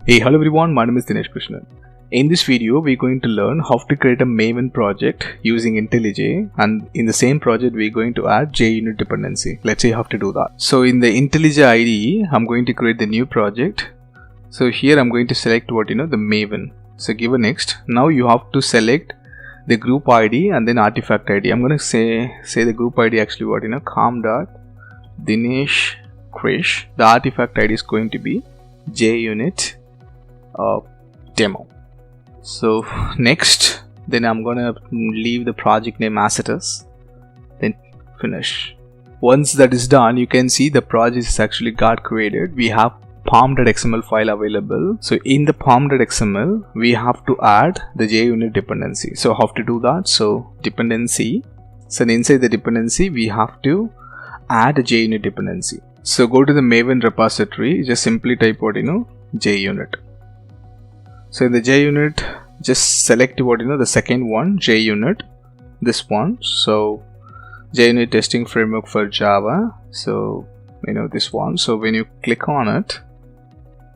Hey, hello everyone, my name is Dinesh Krishnan. In this video, we're going to learn how to create a Maven project using IntelliJ, and in the same project, we're going to add JUnit dependency. Let's see how to do that. So in the IntelliJ IDE, I'm going to create the new project. So here I'm going to select the Maven. So give a next. Now you have to select the group ID and then artifact ID. I'm going to say the group ID actually com.dinesh krish. The artifact ID is going to be JUnit demo. So next, then I'm gonna leave the project name as it is, then finish. Once that is done, you can see the project is actually got created. We have pom.xml file available. So in the pom.xml, we have to add the JUnit dependency. So how to do that? So dependency. So inside the dependency, we have to add a JUnit dependency. So go to the Maven repository, just simply type JUnit. So in the JUnit, just select the second one, JUnit, this one. So JUnit testing framework for Java. So this one. So when you click on it,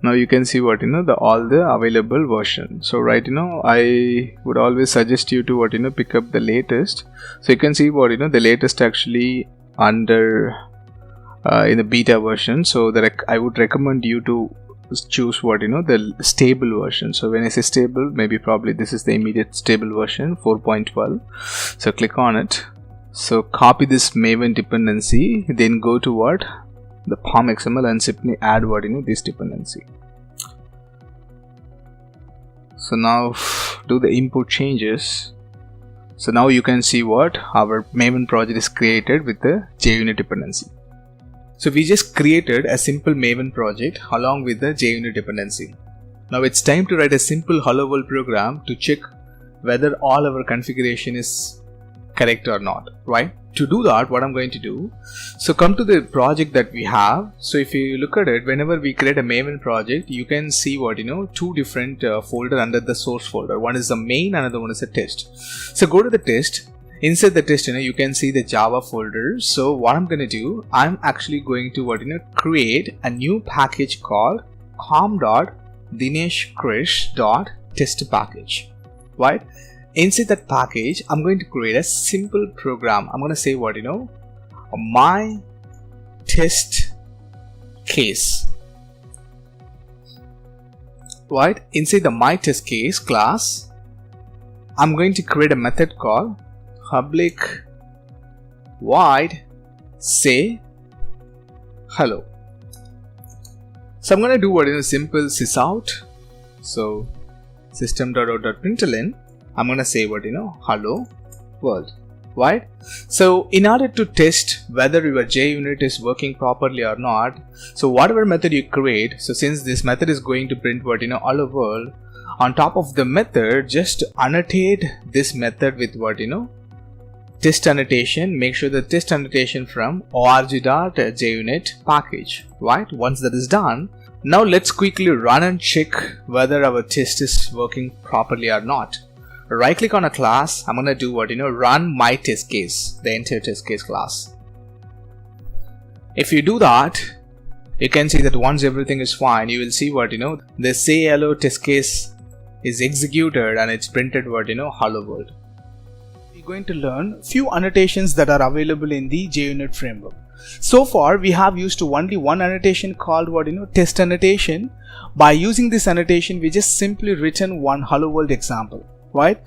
now you can see all the available version. So I would always suggest you to pick up the latest. So you can see the latest actually under in the beta version. So that I would recommend you to choose the stable version. So when I say stable, probably this is the immediate stable version 4.12. so click on it. So copy this Maven dependency, then go to the pom.xml and simply add this dependency. So now do the import changes. So now you can see our Maven project is created with the JUnit dependency. So we just created a simple Maven project along with the JUnit dependency. Now it's time to write a simple hello world program to check whether all our configuration is correct or not, right? To do that, what I'm going to do, so come to the project that we have. So if you look at it, whenever we create a Maven project, you can see two different folder under the source folder. One is the main, another one is the test. So go to the test. Inside the test, you can see the Java folder. So what I'm going to do, I'm actually going to create a new package called com.dineshkrish.test package, right? Inside that package, I'm going to create a simple program. I'm going to say my test case, right? Inside the my test case class, I'm going to create a method called public void say hello. So I'm going to do simple sysout. So system.out.println, I'm going to say hello world, right? So in order to test whether your JUnit is working properly or not, so whatever method you create, so since this method is going to print hello world, on top of the method, just annotate this method with test annotation. Make sure the test annotation from org.JUnit package, right? Once that is done, now let's quickly run and check whether our test is working properly or not. Right click on a class. I'm gonna do run my test case, the entire test case class. If you do that, you can see that once everything is fine, you will see the say hello test case is executed and it's printed hello world. We're going to learn few annotations that are available in the JUnit framework. So far we have used only one annotation called test annotation. By using this annotation, we just simply written one hello world example, right?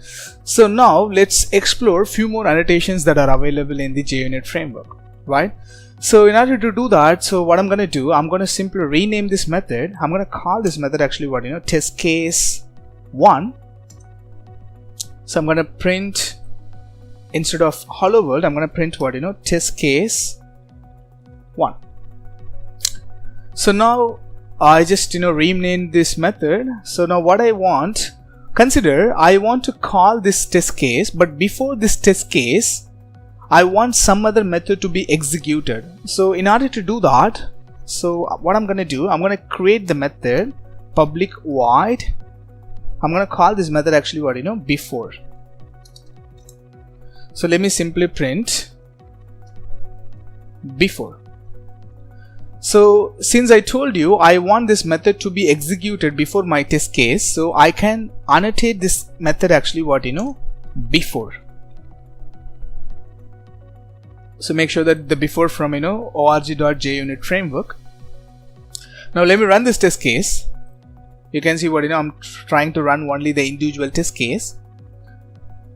So now let's explore few more annotations that are available in the JUnit framework, right? So in order to do that, so what I'm going to do, I'm going to simply rename this method. I'm going to call this method actually test case 1. So I'm going to print, instead of hello world, I'm going to print test case 1. So now I just renamed this method. So now what I want, consider I want to call this test case, but before this test case I want some other method to be executed. So in order to do that, so what I'm going to do, I'm going to create the method public void. I'm going to call this method actually before. So let me simply print before. So since I told you I want this method to be executed before my test case, so I can annotate this method actually before. So make sure that the before from org.JUnit framework. Now let me run this test case. You can see I'm trying to run only the individual test case.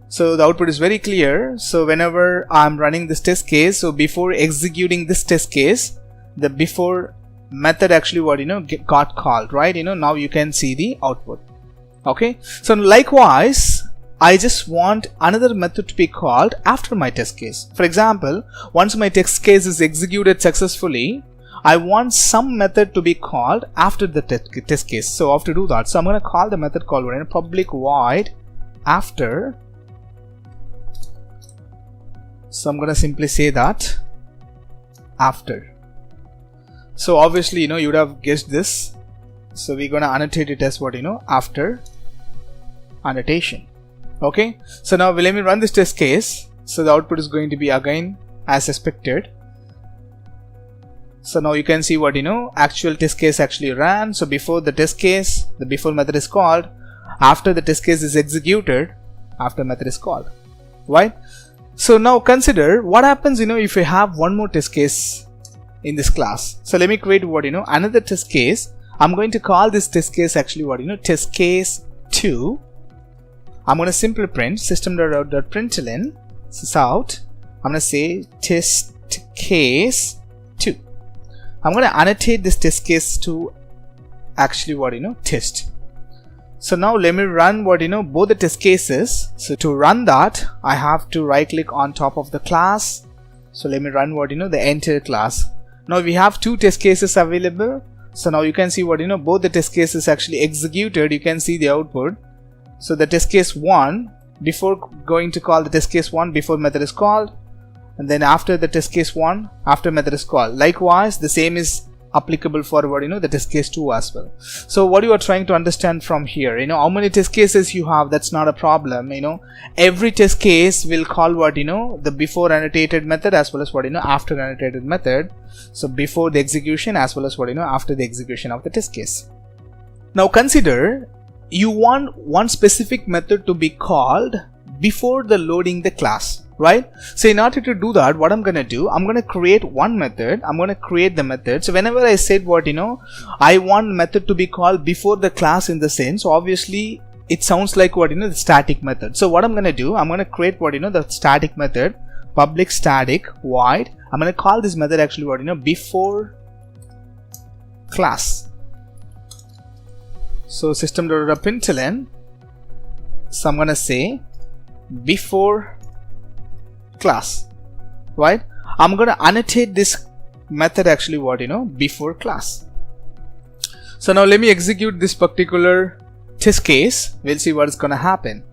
So the output is very clear. So whenever I'm running this test case, so before executing this test case, the before method actually got called, right? Now you can see the output. Okay, so likewise I just want another method to be called after my test case. For example, once my test case is executed successfully, I want some method to be called after the test case. So I have to do that. So I'm going to call the method called public void after. So I'm going to simply say that after. So obviously you would have guessed this. So we're going to annotate it as after annotation. Okay, so now let me run this test case. So the output is going to be again as expected. So now you can see actual test case actually ran. So before the test case, the before method is called. After the test case is executed, after method is called, right? So now consider what happens if you have one more test case in this class. So let me create another test case. I'm going to call this test case actually test case 2. I'm going to simply print system.out.println this is out. I'm going to say test case 2. I'm going to annotate this test case to actually test. So now let me run both the test cases. So to run that, I have to right click on top of the class. So let me run the entire class. Now we have two test cases available. So now you can see both the test cases actually executed. You can see the output. So the test case 1, before going to call the test case 1, before method is called, and then after the test case 1, after method is called. Likewise, the same is applicable for the test case 2 as well. So what you are trying to understand from here, how many test cases you have, that's not a problem. Every test case will call the before annotated method as well as after annotated method. So before the execution as well as after the execution of the test case. Now consider you want one specific method to be called before the loading the class, right? So in order to do that, what I'm going to do, I'm going to create one method. I'm going to create the method. So whenever I said I want method to be called before the class in the sense, so obviously it sounds like the static method. So what I'm going to do, I'm going to create the static method, public static void. I'm going to call this method actually before class. So system.out.println. So I'm going to say before class, right? I'm going to annotate this method actually before class. So now let me execute this particular test case. We'll see what is going to happen.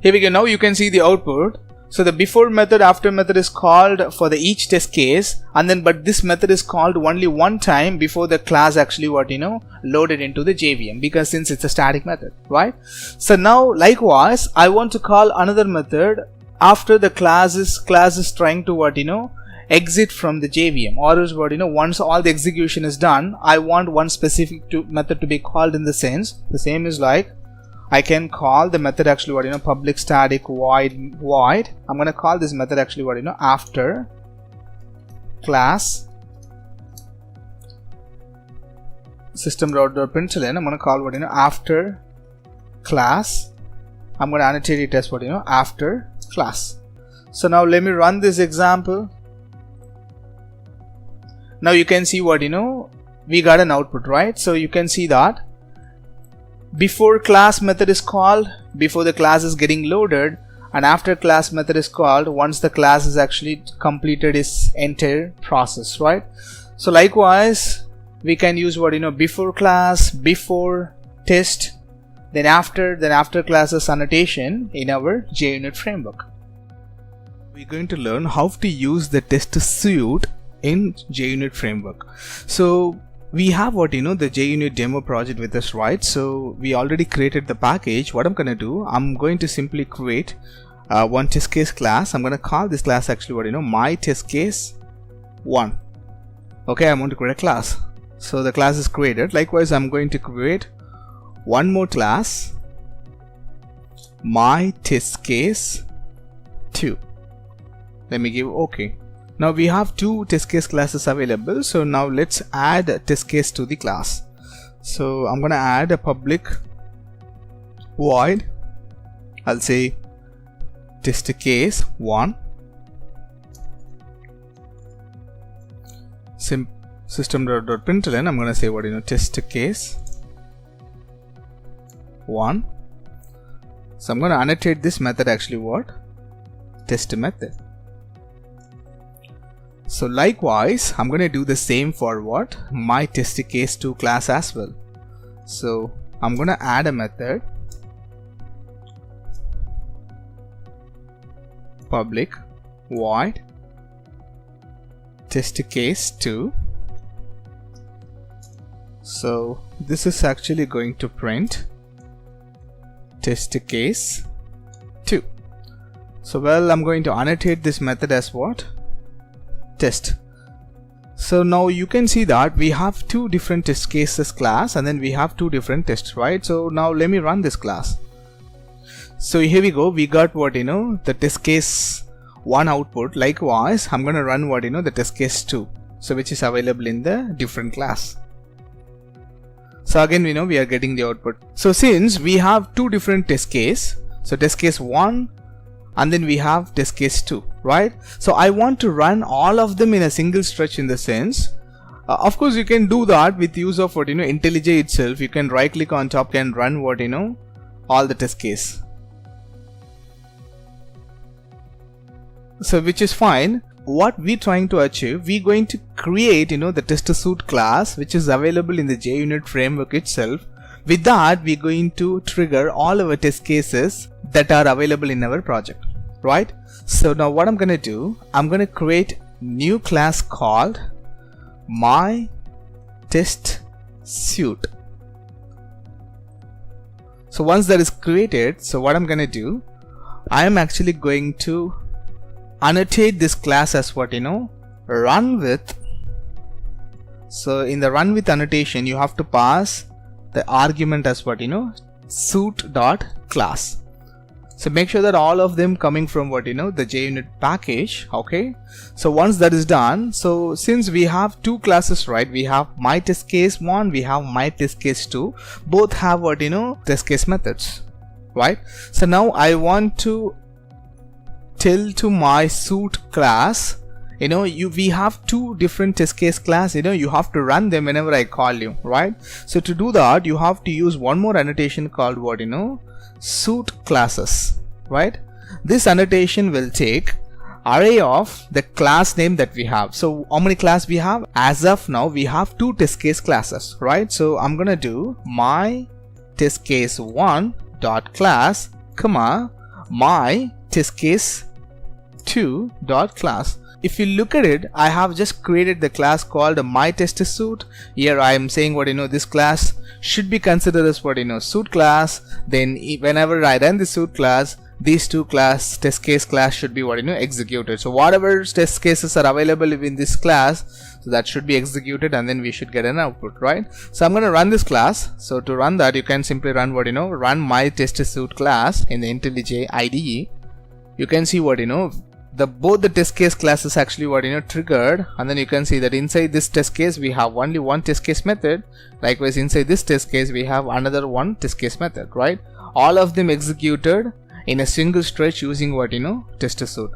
Here we go. Now you can see the output. So the before method, after method is called for the each test case, and then but this method is called only one time before the class actually loaded into the JVM, because since it's a static method, right? So now likewise I want to call another method after the class is trying to exit from the JVM, or is once all the execution is done, I want one specific method to be called in the sense. The same is like I can call the method actually public static void. I'm going to call this method actually after class system.out.println. I'm going to call after class. I'm going to annotate it as after class. So now let me run this example. Now you can see we got an output, right? So you can see that before class method is called, before the class is getting loaded, and after class method is called once the class is actually completed its entire process, right? So likewise we can use before class, before test, then after classes annotation in our JUnit framework. We're going to learn how to use the test suite in JUnit framework. So we have the JUnit demo project with us, right? So we already created the package. What I'm going to do, I'm going to simply create one test case class. I'm going to call this class actually my test case. 1. Okay, I'm going to create a class. So the class is created. Likewise, I'm going to create one more class, MyTestCase2. Let me give OK. Now we have two test case classes available. So now let's add a test case to the class. So I'm going to add a public void. I'll say TestCase1. System.println. I'm going to say TestCase1. So I'm going to annotate this method test method. So likewise, I'm going to do the same for MyTestCase2 class as well. So I'm going to add a method, public void TestCase2. So this is actually going to print TestCase2. So I'm going to annotate this method as test. So now you can see that we have two different test cases class, and then we have two different tests, right? So now let me run this class. So here we go. We got the test case 1 output. Likewise, I'm going to run the test case 2. So which is available in the different class. So again, we are getting the output. So since we have two different test case, so test case 1 and then we have test case 2, right? So I want to run all of them in a single stretch, in the sense. Of course, you can do that with use of IntelliJ itself. You can right click on top and run all the test case. So which is fine. What we're trying to achieve, we're going to create the TestSuite class, which is available in the JUnit framework itself. With that, we're going to trigger all our test cases that are available in our project, right? So now what I'm going to do, I'm going to create new class called MyTestSuite. So once that is created, so what I'm going to do, I am actually going to annotate this class as run with. So in the run with annotation, you have to pass the argument as suite.class. So make sure that all of them coming from the JUnit package. Okay, so once that is done, so since we have two classes, right, we have MyTestCase1, we have MyTestCase2, both have test case methods, right? So now I want to tell to my suite class, we have two different test case class, you have to run them whenever I call you, right? So to do that, you have to use one more annotation called suite classes, right? This annotation will take array of the class name that we have. So how many class we have? As of now, we have two test case classes, right? So I'm gonna do MyTestCase1.class, MyTestCase2.class. If you look at it, I have just created the class called MyTestSuite. Here I am saying this class should be considered as suite class. Then whenever I run the suite class, these two class test case class should be executed. So whatever test cases are available in this class, so that should be executed, and then we should get an output, right? So I'm going to run this class. So to run that, you can simply run run MyTestSuite class in the IntelliJ IDE. You can see both the test case classes actually triggered, and then you can see that inside this test case we have only one test case method. Likewise, inside this test case we have another one test case method, right? All of them executed in a single stretch using TestSuite.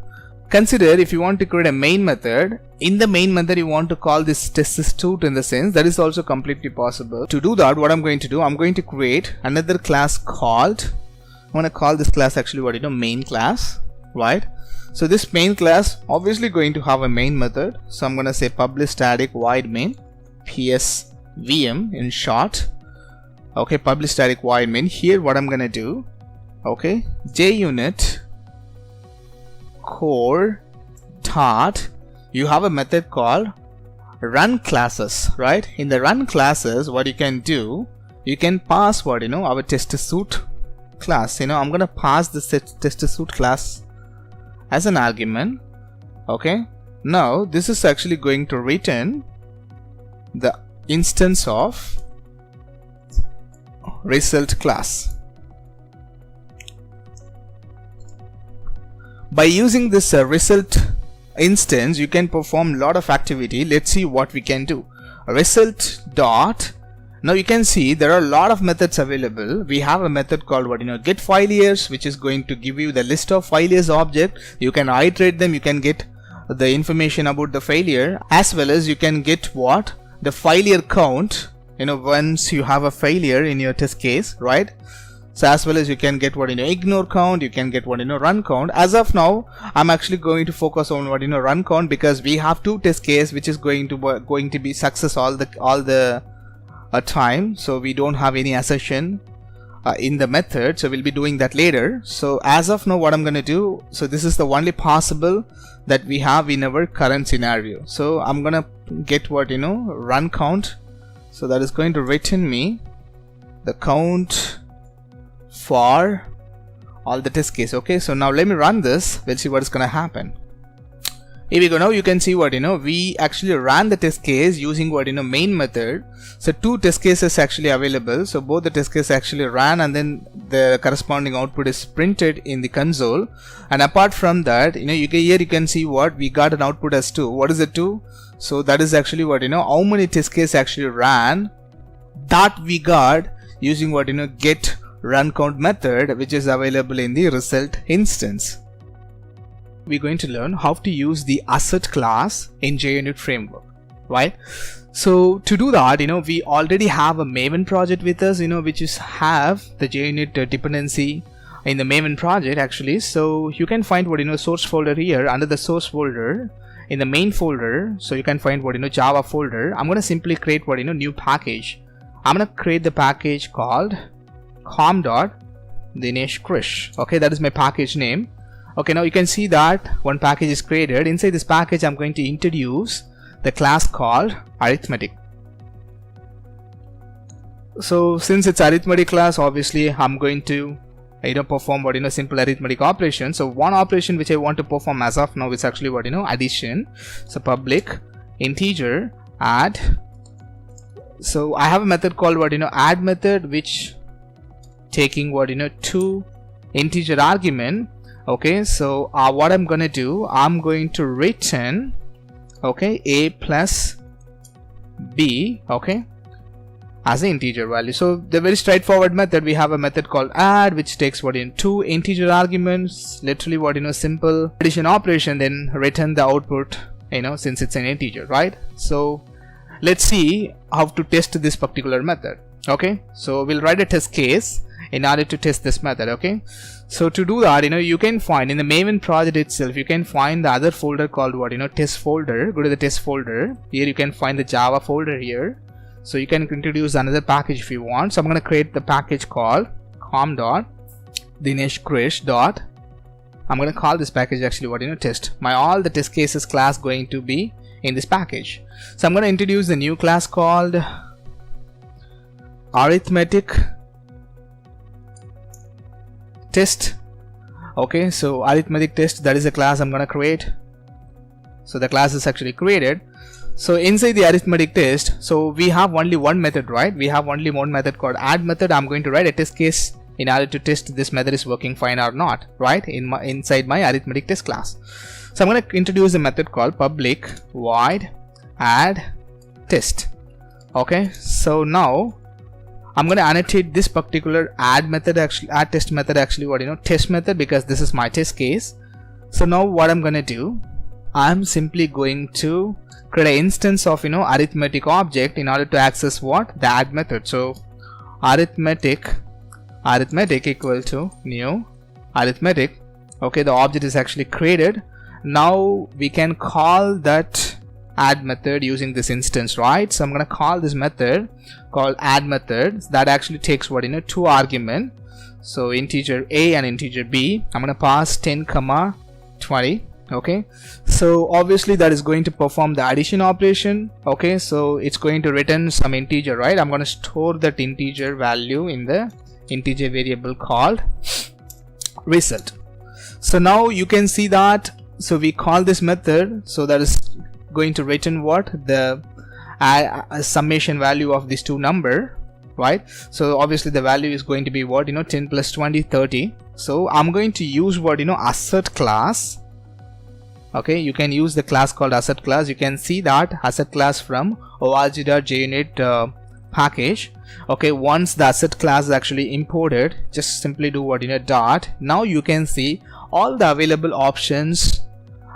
Consider if you want to create a main method, in the main method you want to call this TestSuite, in the sense that is also completely possible. To do that, what I'm going to do, I'm going to create another class called, I'm going to call this class actually main class, right? So this main class obviously going to have a main method. So I'm going to say publish static void main, PSVM in short. Okay, publish static void main. Here what I'm going to do, okay, JUnit core dot, you have a method called run classes, right? In the run classes, what you can do, you can pass our TestSuite class. I'm going to pass this TestSuite class as an argument. Okay, now this is actually going to return the instance of result class. By using this result instance, you can perform a lot of activity. Let's see what we can do. Result dot. Now you can see there are a lot of methods available. We have a method called get file years, which is going to give you the list of file years object. You can iterate them. You can get the information about the failure, as well as you can get the failure count. Once you have a failure in your test case, right? So as well as you can get ignore count, you can get run count. As of now, I'm actually going to focus on run count, because we have 2 test case which is going to be success all the time. So we don't have any assertion in the method, so we'll be doing that later. So as of now, what I'm going to do, so this is the only possible that we have in our current scenario. So I'm going to get run count. So that is going to return me the count for all the test case. Okay, so now let me run this. We'll see what is going to happen. Here we go. Now you can see we actually ran the test case using main method. So 2 test cases actually available. So both the test cases actually ran, and then the corresponding output is printed in the console. And apart from that, here you can see we got an output as 2. What is the 2? So that is actually how many test cases actually ran that we got using get run count method, which is available in the result instance. We're going to learn how to use the Assert class in JUnit framework, right? So to do that, we already have a Maven project with us, which is have the JUnit dependency in the Maven project actually. So you can find source folder here. Under the source folder, in the main folder, so you can find Java folder. I'm going to simply create new package. I'm going to create the package called com.DineshKrish. Okay, that is my package name. Okay, now you can see that one package is created. Inside this package, I'm going to introduce the class called arithmetic. So since it's arithmetic class, obviously I'm going to perform simple arithmetic operation. So one operation which I want to perform as of now is actually addition. So public integer add. So I have a method called add method, which taking 2 integer argument. Okay, so what I'm gonna do, I'm going to return a plus b as an integer value. So the very straightforward method, we have a method called add, which takes 2 integer arguments, literally simple addition operation, then return the output since it's an integer, right? So let's see how to test this particular method. Okay, so we'll write a test case in order to test this method. Okay, so to do that, you can find in the Maven project itself, you can find the other folder called test folder. Go to the test folder. Here you can find the Java folder here. So you can introduce another package if you want. So I'm going to create the package called com.DineshKrish. I'm going to call this package actually test. All the test cases class going to be in this package. So I'm going to introduce the new class called arithmetic test. Okay, so arithmetic test, that is a class I'm going to create. So the class is actually created. So inside the arithmetic test, so we have only one method, right? We have only one method called add method. I'm going to write a test case in order to test this method is working fine or not, right? Inside my arithmetic test class. So I'm going to introduce a method called public void add test. Okay, so now I'm going to annotate this particular add method actually, add test method actually test method, because this is my test case. So now what I'm going to do, I'm simply going to create an instance of arithmetic object in order to access the add method. So arithmetic equal to new arithmetic. Okay, the object is actually created. Now we can call that add method using this instance, right? So I'm going to call this method called add method that actually takes 2 argument. So integer a and integer b. I'm going to pass 10, 20. Okay, so obviously that is going to perform the addition operation. Okay, so it's going to return some integer, right? I'm going to store that integer value in the integer variable called result. So now you can see that So we call this method, so that is going to return what? The summation value of these two number, right? So obviously the value is going to be what, 10 plus 20, 30. So I'm going to use what, assert class. Okay, you can use the class called assert class. You can see that assert class from org.JUnit package. Okay, once the assert class is actually imported, just simply do what, dot. Now you can see all the available options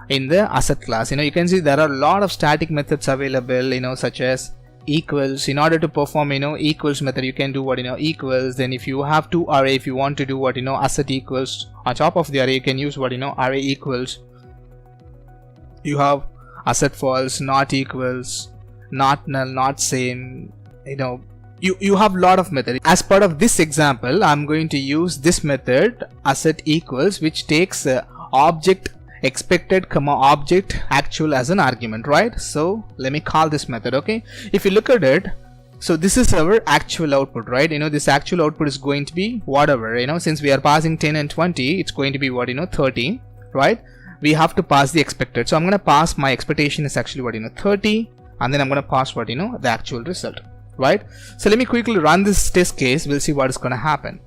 in the assert class. You can see there are a lot of static methods available, such as equals. In order to perform equals method, you can do what, equals. Then if you have two array, if you want to do what, assert equals, on top of the array you can use what, array equals. You have assert false, not equals, not null, not same. You have lot of methods. As part of this example, I'm going to use this method assert equals, which takes object expected comma object actual as an argument, right? So let me call this method. Okay, if you look at it, so this is our actual output, right? This actual output is going to be whatever, since we are passing 10 and 20, it's going to be what, 30, right? We have to pass the expected. So I'm going to pass my expectation is actually what, 30, and then I'm going to pass what, the actual result, right? So let me quickly run this test case. We'll see what is going to happen.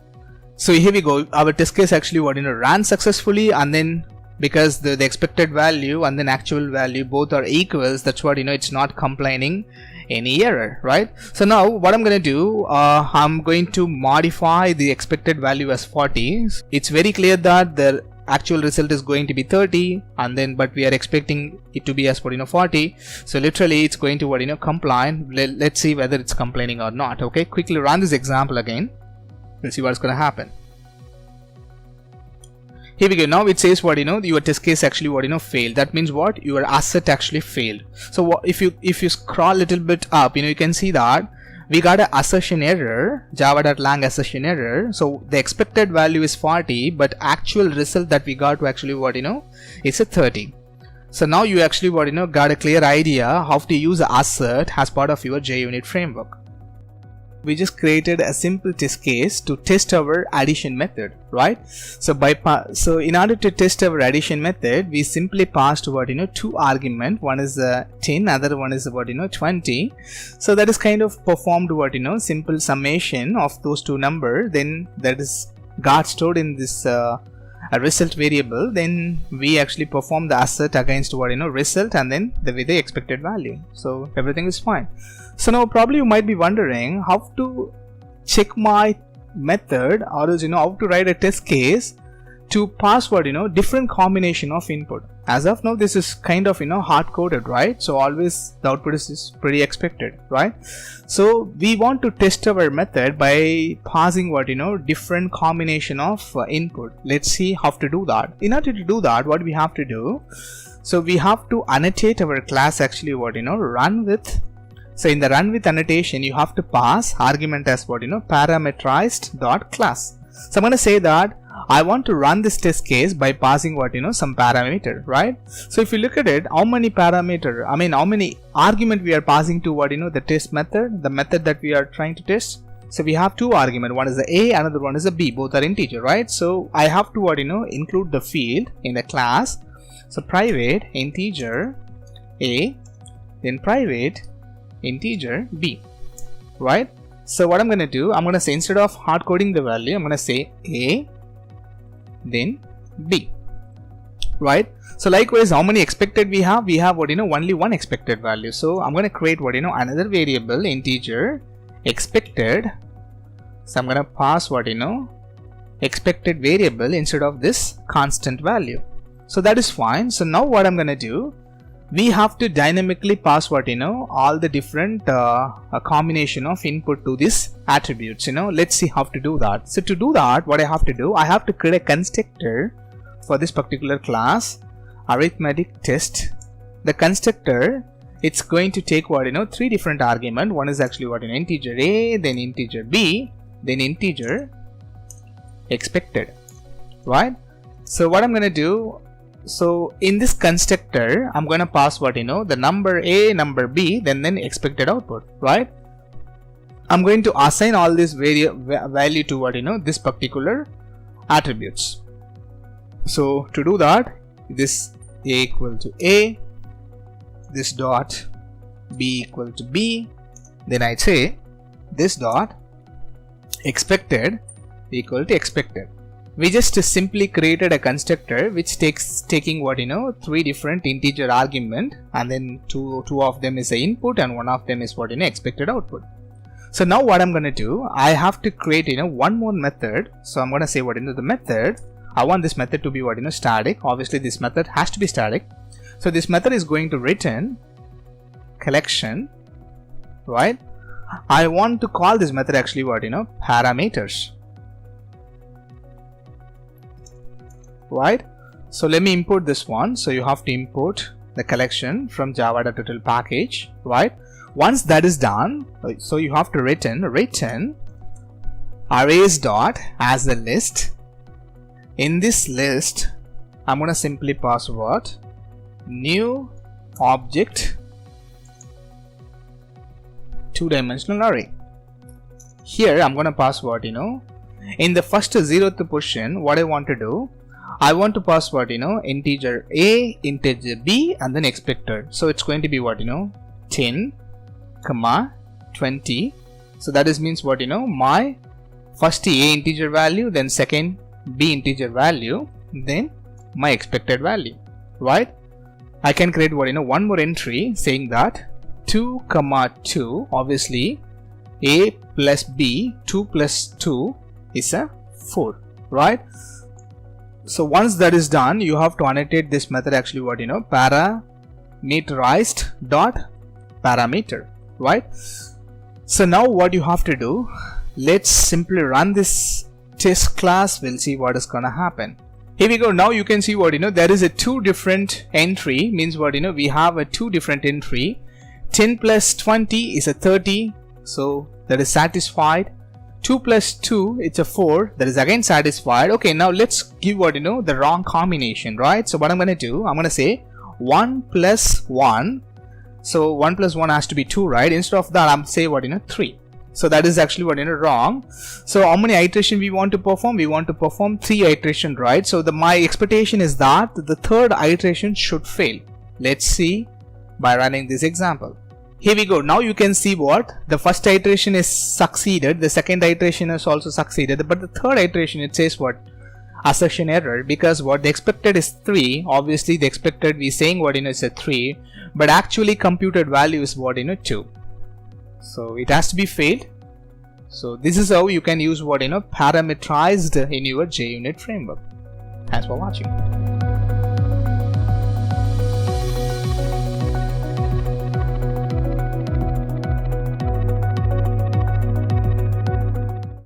So here we go. Our test case actually what, ran successfully, and then because the expected value and then actual value both are equals, that's what, it's not complaining any error, right? So now what I'm going to do, I'm going to modify the expected value as 40. It's very clear that the actual result is going to be 30, and then but we are expecting it to be as 40. So literally it's going to what, compline. Let's see whether it's complaining or not. Okay, quickly run this example again. Let's see what's going to happen. Here we go. Now it says what, your test case actually what, failed. That means what, your assert actually failed. So what, if you scroll a little bit up, you can see that we got an assertion error, java.lang assertion error. So the expected value is 40, but actual result that we got to actually what, is a 30. So now you actually what, got a clear idea how to use assert as part of your JUnit framework. We just created a simple test case to test our addition method, right? So so in order to test our addition method, we simply passed what, two argument. One is 10, other one is what, 20. So that is kind of performed what, simple summation of those two numbers. Then that is got stored in this a result variable. Then we actually perform the assert against what, result, and then with the expected value. So everything is fine. So now probably you might be wondering how to check my method, or else how to write a test case to pass what, different combination of input. As of now this is kind of hard coded, right? So always the output is pretty expected, right? So we want to test our method by passing what, different combination of input. Let's see how to do that. In order to do that, what we have to do, so we have to annotate our class actually what, run with. So in the run with annotation, you have to pass argument as what, parameterized dot class. So I'm going to say that I want to run this test case by passing what, some parameter, right? So if you look at it, how many parameter, how many argument we are passing to what, the test method, the method that we are trying to test. So we have two argument, one is the a, another one is a b, both are integer, right? So I have to what, include the field in the class. So private integer a, then private integer b, right? So what I'm going to do, I'm going to say, instead of hard coding the value, I'm going to say a, then b, right? So likewise, how many expected we have what, only one expected value. So I'm going to create what, another variable integer expected. So I'm going to pass what, expected variable instead of this constant value. So that is fine. So now what I'm going to do, we have to dynamically pass what, all the different combination of input to these attributes. Let's see how to do that. So to do that, what I have to do, I have to create a constructor for this particular class, arithmetic test. The constructor, it's going to take what, three different argument. One is actually what, integer a, then integer b, then integer expected, right? So what I'm going to do, so in this constructor, I'm going to pass what, the number a, number b, then expected output, right? I'm going to assign all this value to what, this particular attributes. So to do that, this A equal to A, this dot B equal to B, then I say this dot expected equal to expected. We just simply created a constructor which taking what, you know, 3 different integer argument, and then two of them is the input and one of them is what, you know, expected output. So now what I'm going to do, I have to create, you know, one more method. So I'm going to say what, you know, the method, I want this method to be what, you know, static. Obviously this method has to be static. So this method is going to return collection, right? I want to call this method actually what, you know, parameters, right? So let me import this one. So you have to import the collection from java.tutorial package, right? Once that is done, so you have to return arrays dot as the list. In this list, I'm going to simply pass what, new object 2-dimensional array. Here I'm going to pass what, you know, in the first 0th position, what I want to do, I want to pass what, you know, integer A, integer B, and then expected. So it's going to be what, you know, 10, 20. So that is means what, you know, my first A integer value, then second B integer value, then my expected value, right? I can create what, you know, one more entry saying that 2, 2, obviously A plus B, 2 plus 2 is a 4, right? So once that is done, you have to annotate this method actually what, you know, parameterized dot parameter, right? So now what you have to do, let's simply run this test class. We'll see what is gonna happen. Here we go. Now you can see what, you know, there is a 2 different entry, means what, you know, we have a 2 different entry. 10 plus 20 is a 30, so that is satisfied. 2 plus 2, it's a 4, that is again satisfied. Okay, now let's give what, you know, the wrong combination, right? So what I'm going to do, I'm going to say 1 plus 1. So 1 plus 1 has to be 2, right? Instead of that, I'm say what, you know, 3. So that is actually what, you know, wrong. So how many iteration we want to perform? We want to perform 3 iteration, right? So my expectation is that the 3rd iteration should fail. Let's see by running this example. Here we go. Now you can see what, the first iteration is succeeded, the second iteration is also succeeded, but the 3rd iteration, it says what, assertion error, because what the expected is 3. Obviously the expected we saying what, you know, is a 3, but actually computed value is what, you know, 2. So it has to be failed. So this is how you can use what, you know, parameterized in your JUnit framework. Thanks for watching.